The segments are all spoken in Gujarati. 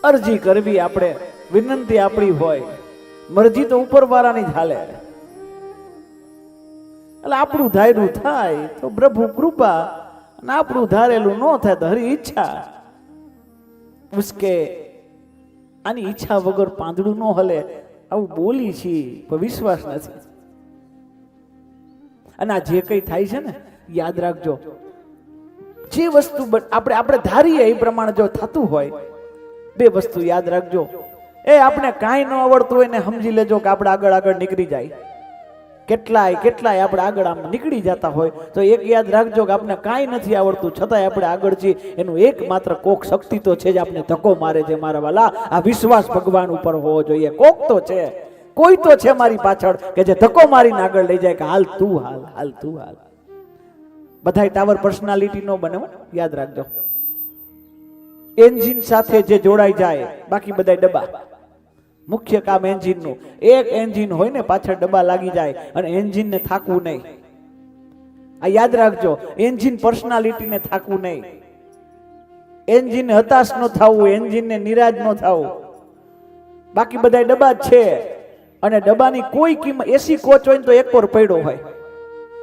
અરજી કરવી, આપણે વિનંતી આપણી હોય, મરજી તો ઉપરવાળાની જ હાલે. એટલે આપણું ધાર્યું થાય તો પ્રભુ કૃપા, અને આપણું ધારેલું ન થાય તો હરી ઈચ્છા. ઉસકે આની ઈચ્છા વગર પાંદડું ન હલે, આવું બોલી છીએ પણ વિશ્વાસ નથી. અને આ જે કઈ થાય છે ને, યાદ રાખજો, જે વસ્તુ આપણે ધારીએ એ પ્રમાણે જો થતું હોય, બે વસ્તુ યાદ રાખજો. એ આપણે કાંઈ ન આવડતું હોય ને સમજી લેજો કે આપણે આગળ નીકળી જાય. કેટલાય આપણે આગળ આમ નીકળી જતા હોય તો એક યાદ રાખજો કે આપણે કાંઈ નથી આવડતું છતાંય આપણે આગળ છીએ. એનું એકમાત્ર કોક શક્તિ તો છે જ આપણે ધક્કો મારે છે મારા વાલા. આ વિશ્વાસ ભગવાન ઉપર હોવો જોઈએ. કોક તો છે, કોઈ તો છે મારી પાછળ કે જે ધક્કો મારીને આગળ લઈ જાય કે હાલ તું હાલ. બધાય ટાવર પર્સનાલિટી નો બને, યાદ રાખજો. એન્જિન સાથે જે જોડાઈ જાય, બાકી બધાય ડબ્બા. મુખ્ય કામ એન્જિન નું. એક એન્જિન હોય ને પાછળ ડબ્બા લાગી જાય અને એન્જિન ને થાકવું નહીં. આ યાદ રાખજો, એન્જિન પર્સનાલિટી ને થાકવું નહીં. એન્જિન ને હતાશ ન થવું, એન્જિન ને નિરાશ ન થવું. બાકી બધા ડબ્બા જ છે. અને ડબ્બાની કોઈ કિંમત, એસી કોચ હોય ને તો એક કોર પડ્યો હોય,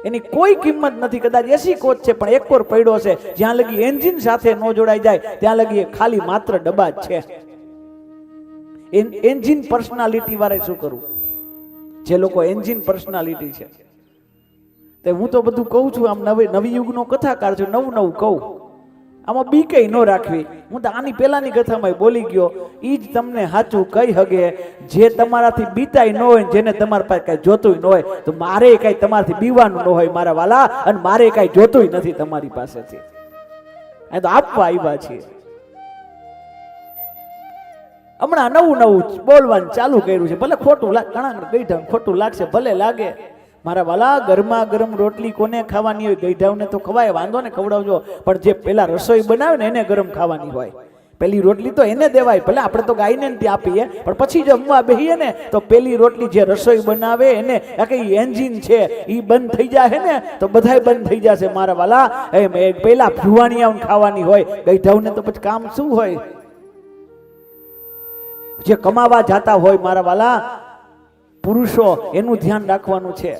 એની કોઈ કિંમત નથી. કદાચ એસી કોચ છે પણ એક કોર પડ્યો છે. જ્યાં લગી એન્જિન સાથે ન જોડાઈ જાય ત્યાં લગી ખાલી માત્ર ડબ્બા જ છે. એન્જિન પર્સનાલિટી વાળા શું કરવું? જે લોકો એન્જિન પર્સનાલિટી છે તે હું તો બધું કહું છું. આમ નવી યુગનો કથાકાર છું, નવું કહું. આમાં બી કઈ ન રાખવી. હું તો આની પહેલાની કથામાં બોલી ગયો. ઈ જ તમને સાચું કહી હગે. જે તમારાથી બીતાય ન હોય, જેને તમારા પાસે કઈ જોતું ન હોય, તો મારે કઈ તમારાથી બીવાનું ન હોય મારા વાલા. અને મારે કઈ જોતું નથી તમારી પાસેથી. એ તો આપવા આવ્યા છીએ. હમણાં નવું બોલવાનું ચાલુ કર્યું છે. ભલે ખોટું લાગે, ઘણા ગઈઢા ખોટું લાગશે, ભલે લાગે. મારા વાલા, ગરમા ગરમ રોટલી કોને ખાવાની હોય? ગઈઢાઓને તો ખવાય, વાંધો ને, ખવડાવજો. પણ જે પેલા રસોઈ બનાવે ને એને ગરમ ખાવાની હોય. પેલી રોટલી તો એને દેવાય. ભલે આપણે તો ગાયને ત્યાં આપીએ, પણ પછી જમવા બેહીએ ને તો પેલી રોટલી જે રસોઈ બનાવે એને, કે એન્જિન છે એ બંધ થઈ જાય ને તો બધાય બંધ થઈ જશે મારા વાલા. પેલા ભુવાણીયાઓને ખાવાની હોય, ગઈઢાઓને તો પછી કામ શું હોય? જે કમાવા જાતા હોય મારા વાલા પુરુષો, એનું ધ્યાન રાખવાનું છે.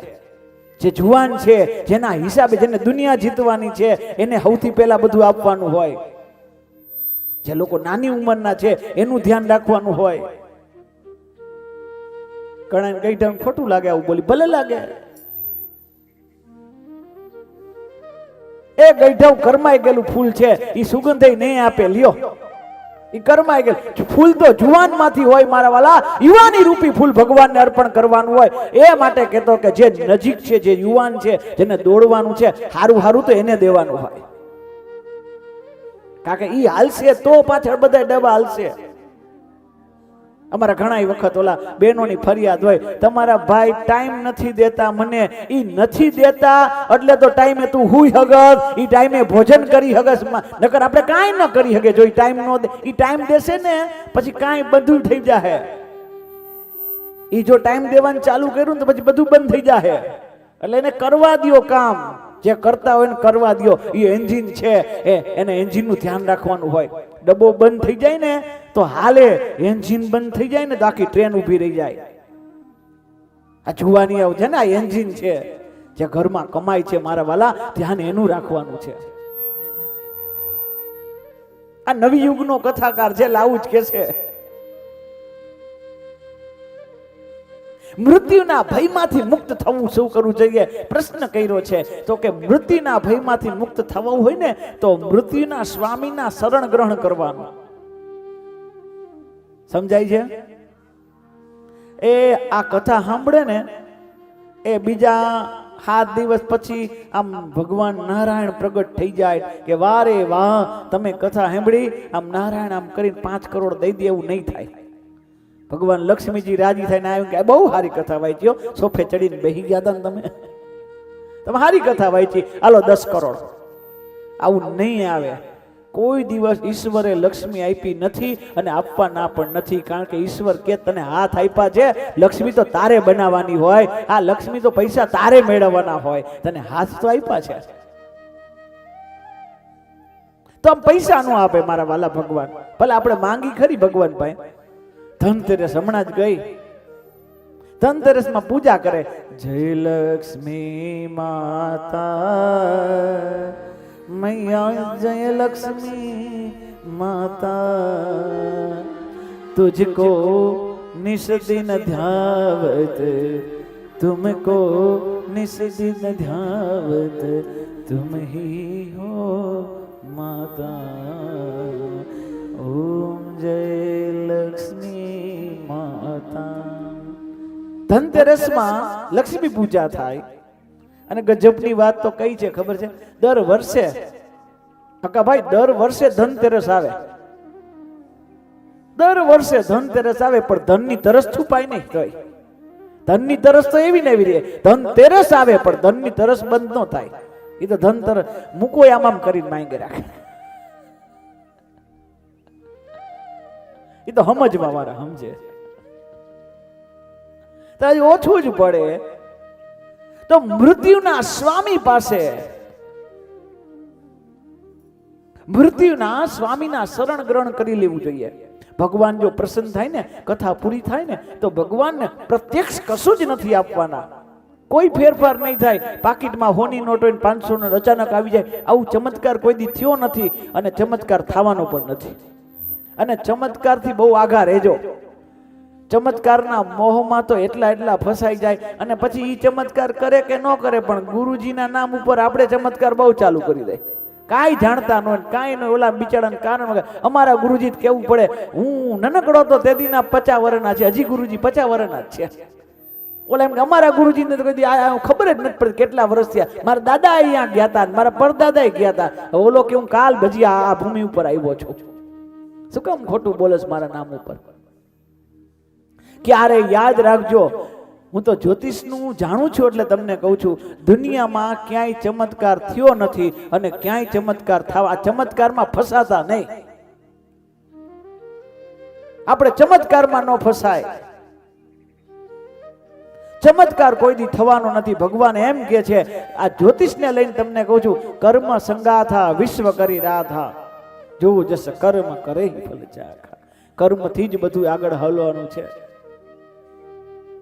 જે જુવાન છે, જેના હિસાબે, જેને દુનિયા જીતવાની છે, એને સૌથી પહેલા બધું આપવાનું હોય. જે લોકો નાની ઉંમરના છે એનું ધ્યાન રાખવાનું હોય. ઘણા ગઈઢા ખોટું લાગે આવું બોલી, ભલે લાગે. એ ગઈઢા કરમાઈ ગયેલું ફૂલ છે, એ સુગંધ નહીં આપે, લ્યો. એ કરમાઈ ગયેલું ફૂલ તો જુવાન માંથી હોય મારા વાલા. યુવાની રૂપી ફૂલ ભગવાનને અર્પણ કરવાનું હોય. એ માટે કહેતો કે જે નજીક છે, જે યુવાન છે, જેને દોડવાનું છે, હારું તો એને દેવાનું હોય. કારણ કે ઈ હાલશે તો પાછળ બધા ડબ્બા હાલશે. અમારા ઘણા વખત ઓલા બહેનોની ફરિયાદ હોય, તમારા ભાઈ ટાઈમ નથી દેતા મને. ઈ નથી દેતા એટલે તો ટાઈમે તું હુઈ હગસ, ઈ ટાઈમે ભોજન કરી હગસ. નકર આપણે કાંઈ ન કરી હગે જો ઈ ટાઈમ નો દે. ઈ ટાઈમ દેશે ને પછી કાંઈ બધું થઈ જાહે. ઈ જો ટાઈમ દેવાનું ચાલુ કર્યું ને તો પછી બધું બંધ થઈ જાહે. એટલે એને કરવા દ્યો કામ. જે કરતા હોય ને કરવા દ્યો. એ એન્જિન છે, એને એન્જિનનું ધ્યાન રાખવાનું હોય. ડબ્બો બંધ થઈ જાય ને તો હાલે, એન્જિન બંધ થઈ જાય ને તો આખી ટ્રેન ઊભી રહી જાય. આ જુવાની આવું છે ને, આ એન્જિન છે જે ઘરમાં કમાય છે મારા વાલા, ધ્યાન એનું રાખવાનું છે. આ નવી યુગનો કથાકાર છે, લાવું જ કે છે. મૃત્યુના ભયમાંથી મુક્ત થવું શું કરવું જોઈએ? પ્રશ્ન કર્યો છે. તો કે મૃત્યુના ભયમાંથી મુક્ત થવું હોય ને તો મૃત્યુના સ્વામીના શરણ ગ્રહણ કરવાનું. સમજાય છે? એ આ કથા સાંભળે ને એ બીજા 7 દિવસ પછી આમ ભગવાન નારાયણ પ્રગટ થઈ જાય કે વારે વાહ તમે કથા સાંભળી, આમ નારાયણ આમ કરીને 5 કરોડ દઈ દે એવું નહીં થાય. ભગવાન લક્ષ્મીજી રાજી થઈને આવ્યું કે બહુ સારી કથા વાંચ્યો, સોફે ચડીને બેસી ગયા હતા ને તમે સારી કથા વાંચી, હાલો 10 કરોડ. આવું નહીં આવે. કોઈ દિવસ ઈશ્વરે લક્ષ્મી આપી નથી અને આપવાના પણ નથી. કારણ કે ઈશ્વર કે તને હાથ આપ્યા છે, લક્ષ્મી તો તારે બનાવવાની હોય. આ લક્ષ્મી તો પૈસા તારે મેળવવાના હોય. તને હાથ તો આપ્યા છે. તો આમ પૈસા નો આપે મારા વાલા ભગવાન. ભલે આપણે માંગી ખરી ભગવાન પાસે. ધનતેરસ હમણાં જ ગઈ. ધનતેરસ માં પૂજા કરે, જય લક્ષ્મી માતા મૈયા, જય લક્ષ્મી માતા, तुझको निस दिन ध्यावत, तुमको निस दिन ध्यावत, तुम ही हो माता, ओम जय लक्ष्मी माता. ધનતેરસ માં લક્ષ્મી પૂજા થાય. અને ગજબની વાત તો કઈ છે ખબર છે? દર વર્ષે ભાઈ દર વર્ષે ધનતેરસ આવે. દર વર્ષે ધનતેરસ આવે, પણ ધનની તરસ છુપાય નહીં. તોય ધનની તરસ તો એવી ને એવી રહે. ધનતેરસ આવે પણ ધનની તરસ બંધ ન થાય. એ તો ધનતેરસ મૂકો આમ કરીને માંગી રાખે. એ તો સમજવા વાળા સમજે. તો ઓછું જ પડે. તો મૃત્યુના સ્વામી પાસે, મૃત્યુના સ્વામીના શરણ ગ્રહણ કરી લેવું જોઈએ. ભગવાન જો પ્રસન્ન થાય ને, કથા પૂરી થાય ને, તો ભગવાનને પ્રત્યક્ષ કશું જ નથી આપવાના. કોઈ ફેરફાર નહીં થાય. પાકીટમાં હોની નોટ હોય 500 નો અચાનક આવી જાય, આવું ચમત્કાર કોઈ દી થયો નથી અને ચમત્કાર થવાનો પણ નથી. અને ચમત્કારથી બહુ આઘા રહેજો. ચમત્કારના મોહમાં તો એટલા ફસાઈ જાય અને પછી ઈ ચમત્કાર કરે કે ન કરે, પણ ગુરુજીના નામ ઉપર આપણે ચમત્કાર બહુ ચાલુ કરી દે. કાંઈ જાણતા ન હોય, કાંઈ ન. ઓલા બિચારાને કારણ વગર અમારા ગુરુજી કેવું પડે, હું નનકડો તો તે દીના 50 વર્ષના છે, હજી ગુરુજી 50 વર્ષના જ છે. ઓલા એમ કે અમારા ગુરુજીને તો કદી ખબર જ નથી પડતી કેટલા વર્ષ થયા. મારા દાદા અહીંયા ગયા હતા, મારા પરદાદા ગયા હતા. ઓલો કે હું કાલ ભજી આ ભૂમિ ઉપર આવ્યો છું. શું કામ ખોટું બોલસ મારા નામ ઉપર? ક્યારે યાદ રાખજો, હું તો જ્યોતિષનું જાણું છું એટલે તમને કહું છું, દુનિયામાં ક્યાંય ચમત્કાર થયો નથી અને ક્યાંય ચમત્કાર થવા. આ ચમત્કારમાં ફસાતા નહીં. આપણે ચમત્કારમાં ન ફસાય. ચમત્કાર કોઈ દી થવાનો નથી. ભગવાન એમ કે છે, આ જ્યોતિષને લઈને તમને કહું છું, કર્મ સંગાથા વિશ્વ કરી રાધા, જોવું જશે કર્મ કરે ફલ ચાખા. કર્મથી જ બધું આગળ હલવાનું છે.